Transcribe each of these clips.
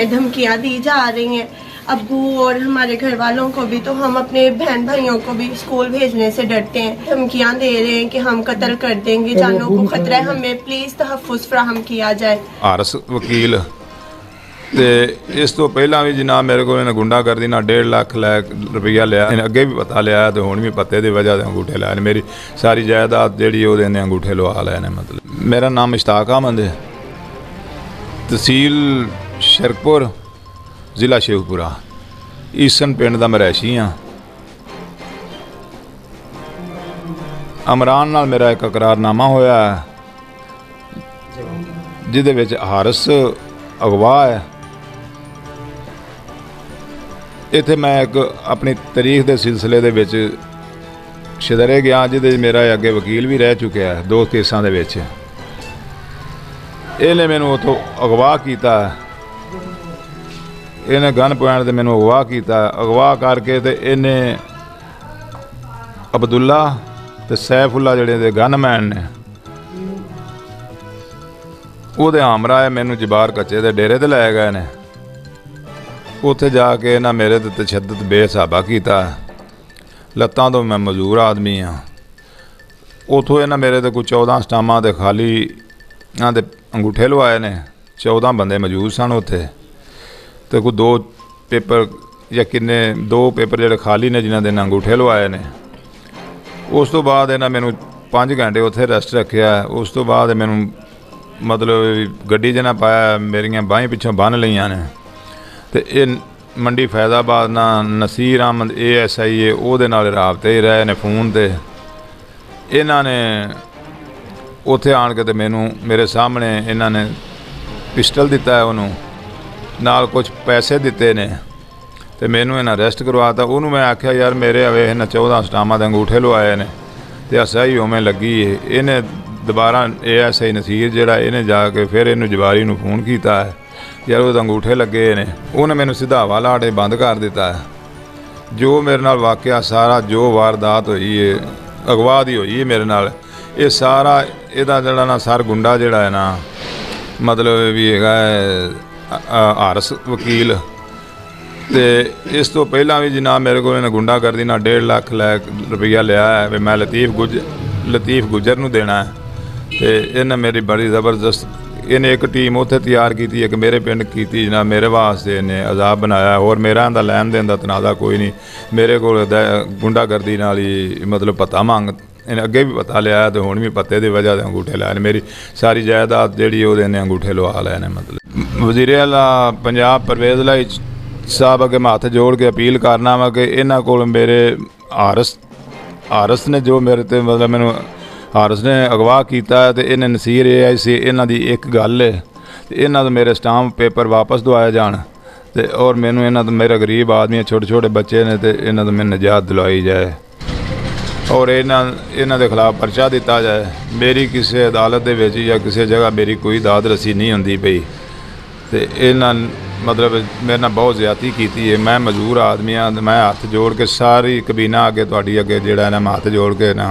हमें धमकियां दी जा रही हैं, अब्बू और हमारे घर वालों को भी। तो हम अपने बहन भाइयों को भी स्कूल भेजने से डरते हैं, धमकियां दे रहे हैं कि हम कत्ल कर देंगे, जानों को खतरा है, हमें प्लीज तहफ़्फ़ुज़ फराहम किया जाए। हारस वकील ते इस तो पहला भी जनाब मेरे को इन्हें गुंडागर्दी ना 1.5 लाख रुपया लिया, इन्हें अगे भी पता लिया तो हुण भी पत्ते की वजह से अंगूठे लाए। मेरी सारी जायदाद जी अंगूठे लवा लए ने। मतलब मेरा नाम इश्ताक अहमद है, तहसील शरकपुर, जिला शेखपुरा, ईसन पिंड दा मैं रैशी हाँ। अमरान नाल मेरा एक इकरारनामा होया जिहदे विच हारस अगवा है। इत्थे मैं एक अपनी तारीख के सिलसिले दे विच शदरे गया, जिहदे मेरा अगे वकील भी रह चुका है 2 केसां दे विच। इहने मैनू उत्थों अगवा किया, इन्हें गन पॉइंट से मैनू अगवा किया। अगवा करके तो इन्हें अब्दुल्ला ते सैफुल्ला जिहड़े गनमैन ने उहदे हमराह मैनू जबार कच्चे के डेरे ते लै गए ने। उत्थे जाके इन्हां मेरे ते तशद्दद बेहिसाबा किया। लत्तां तो मैं मजूर आदमी हाँ। उतों इन्हां मेरे ते कोई 14 स्टामां ते खाली दे अंगूठे लवाए ने। 14 बंदे मौजूद सन उत्थे, तो कोई 2 पेपर या किन्ने 2 पेपर जिहड़े खाली ने जिन्हां दे अंगूठे लवाए ने। उस तो बाद इन्हां मैनू 5 घंटे उत्थे रेस्ट रखिया। उस तो बाद मैनू मतलब गड्डी च ना पाया, मेरियां बाहीं पिछों बन लईयां ने। तो ये मंडी फैज़ाबाद ना नसीर अहमद ASI है, उहदे नाल राबते ही रहे ने फोन ते। इन्हां ने उत्थे आण के ते मैनू मेरे सामने इन्हां ने पिस्टल दिता है, उन्होंने नाल कुछ पैसे दिते ने, तो मैनू इन्हें अरेस्ट करवाता। उन्होंने मैं आख्या यार मेरे अवे इन्हें 14 स्टामां के अंगूठे लवाए ने तो सही उवें लगी है। इन्हें दोबारा ASI नसीर जिहड़ा इन्हें जाके फिर इन्हू जवारी नू फोन किया है यार वो अंगूठे लगे ने। उन्हें मैनू सिधावा ला के बंद कर दिता है। जो मेरे नाल वाकया सारा जो वारदात हुई है अगवा दी हुई है मेरे नाल, ये सारा इहदा जिहड़ा ना सर गुंडा जिहड़ा है ना, मतलब भी हैगा हारस वकील। तो इस तो पहला भी जनाब मेरे को इन्हें गुंडागर्दी ना 1.5 लाख रुपया लिया है भी मैं लतीफ गुजर नू देना है। तो इन्हें मेरी बड़ी ज़बरदस्त इन्हें एक टीम उत्थे तैयार की, एक मेरे पिंड की जनाब, मेरे वास्ते इन्हें अजाब बनाया। और मेरा इंदा लैन देन दा तनाज़ा कोई नहीं, मेरे को गुंडागर्दी नाल ही मतलब पता मंग इन्हें अगे भी पता लिया तो हुण भी पत्ते की वजह से अंगूठे लाए ने। मेरी सारी जायदाद जी अंगूठे लवा लए ने। मतलब वज़ीर आला पंजाब परवेज़ लाई साहब अगे मैं हथ जोड़ के अपील करना वा कि इन्हां कोल मेरे हारस ने जो मेरे ते मतलब मैनू हारस ने अगवा किया है, तो इन्हें नसीर ASI इन्हां दी एक गल है, तो इन्हां दे मेरे स्टाम्प पेपर वापस दवाए जान। तो और मैनू इन्हां दे मेरा गरीब आदमी छोटे छोटे बच्चे ने, तो इन्हां दे मैनू निजात दिलवाई जाए और इन्हां दे खिलाफ परचा दिता जाए। मेरी किसी अदालत दे विच या किसी जगह मेरी कोई दाद रसी नहीं होंदी पई। तो इन्हां मतलब मेरे नाल बहुत ज़्यादती की है। मैं मजूर आदमी हाँ, मैं हथ जोड़ के सारी कबीना अगे तुहाडी अगे जिहड़ा ना मैं हथ जोड़ के ना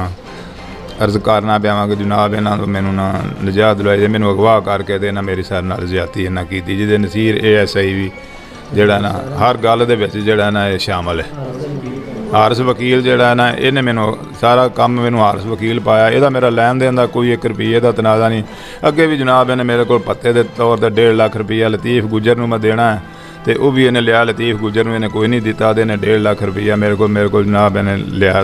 अर्ज करना पावां कि जनाब इन्हां तो मैनू ना निजात दिलवाई, मैनू अगवा करके ते इन्हां मेरी सारे नाल ज़्यादती इन्हां की, जिहदे नसीर ASI भी जिहड़ा ना हर गल दे विच जिहड़ा ना शामिल है। हारस वकील जिहड़ा ना इन्हें मैनू सारा काम मैनू हारस वकील पाया। इहदा मेरा लैन देन दा कोई 1 रुपये का तनाज़ा नहीं। अगे भी जनाब इन्हें मेरे को पत्ते के तौर पर 1.5 लाख रुपया लतीफ गुजर नू मैं देना है, तो वह भी इन्हें लिया। लतीफ गुजर नू इन्हें कोई नहीं दिता, तो इन्हें 1.5 लाख रुपया मेरे को जनाब इन्हें लिया।